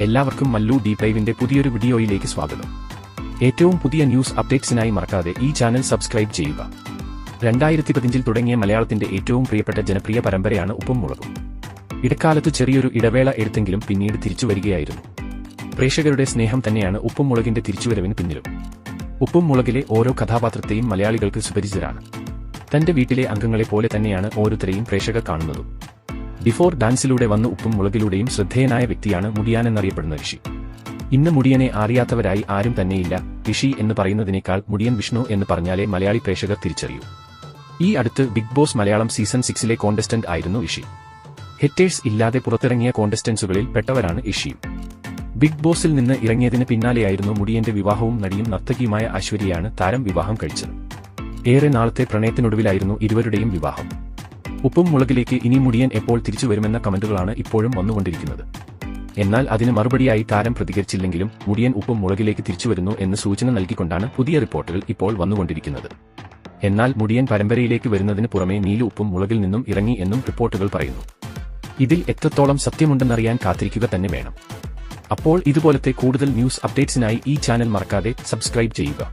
എല്ലാവർക്കും മല്ലു ഡീപ് ഡൈവിന്റെ പുതിയൊരു വീഡിയോയിലേക്ക് സ്വാഗതം. ഏറ്റവും പുതിയ ന്യൂസ് അപ്ഡേറ്റ്സിനായി മറക്കാതെ ഈ ചാനൽ സബ്സ്ക്രൈബ് ചെയ്യുക. 2015 തുടങ്ങിയ മലയാളത്തിന്റെ ഏറ്റവും പ്രിയപ്പെട്ട ജനപ്രിയ പരമ്പരയാണ് ഉപ്പും മുളകും. ഇടക്കാലത്ത് ചെറിയൊരു ഇടവേള എടുത്തെങ്കിലും പിന്നീട് തിരിച്ചുവരികയായിരുന്നു. പ്രേക്ഷകരുടെ സ്നേഹം തന്നെയാണ് ഉപ്പും മുളകിന്റെ തിരിച്ചുവരവിന് പിന്നിലും. ഉപ്പും മുളകിലെ ഓരോ കഥാപാത്രത്തെയും മലയാളികൾക്ക് സുപരിചിതരാണ്. തന്റെ വീട്ടിലെ അംഗങ്ങളെ പോലെ തന്നെയാണ് ഓരോരുത്തരെയും പ്രേക്ഷകർ കാണുന്നതും. ബിഫോർ ഡാൻസിലൂടെ വന്ന് ഉപ്പും മുളകിലൂടെയും ശ്രദ്ധേയനായ വ്യക്തിയാണ് മുടിയാൻ എന്നറിയപ്പെടുന്ന ഋഷി. ഇന്ന് മുടിയനെ അറിയാത്തവരായി ആരും തന്നെയില്ല. ഋഷി എന്ന് പറയുന്നതിനേക്കാൾ മുടിയൻ വിഷ്ണു എന്ന് പറഞ്ഞാലേ മലയാളി പ്രേക്ഷകർ തിരിച്ചറിയൂ. ഈ അടുത്ത് ബിഗ് ബോസ് മലയാളം സീസൺ 6ലെ കോണ്ടസ്റ്റന്റ് ആയിരുന്നു ഋഷി. ഹെറ്റേഴ്സ് ഇല്ലാതെ പുറത്തിറങ്ങിയ കോണ്ടസ്റ്റന്റ്സുകളിൽ പെട്ടവരാണ് ഋഷിയും. ബിഗ് ബോസിൽ നിന്ന് ഇറങ്ങിയതിന് പിന്നാലെയായിരുന്നു മുടിയന്റെ വിവാഹവും നടിയും നർത്തകിയുമായ ഐശ്വര്യയാണ് താരം വിവാഹം കഴിച്ചത്. ഏറെ നാളത്തെ പ്രണയത്തിനൊടുവിലായിരുന്നു ഇരുവരുടെയും വിവാഹം. ഉപ്പും മുളകിലേക്ക് ഇനി മുടിയൻ എപ്പോൾ തിരിച്ചു വരുമെന്ന കമന്റുകളാണ് ഇപ്പോഴും വന്നുകൊണ്ടിരിക്കുന്നത്. എന്നാൽ അതിന് മറുപടിയായി താരം പ്രതികരിച്ചില്ലെങ്കിലും മുടിയൻ ഉപ്പും മുളകിലേക്ക് തിരിച്ചുവരുന്നു എന്ന് സൂചന നൽകിക്കൊണ്ടാണ് പുതിയ റിപ്പോർട്ടുകൾ ഇപ്പോൾ വന്നുകൊണ്ടിരിക്കുന്നത്. എന്നാൽ മുടിയൻ പരമ്പരയിലേക്ക് വരുന്നതിന് പുറമെ നീലു ഉപ്പും മുളകിൽ നിന്നും ഇറങ്ങി എന്നും റിപ്പോർട്ടുകൾ പറയുന്നു. ഇതിൽ എത്രത്തോളം സത്യമുണ്ടെന്നറിയാൻ കാത്തിരിക്കുക തന്നെ വേണം. അപ്പോൾ ഇതുപോലത്തെ കൂടുതൽ ന്യൂസ് അപ്ഡേറ്റ്സിനായി ഈ ചാനൽ മറക്കാതെ സബ്സ്ക്രൈബ് ചെയ്യുക.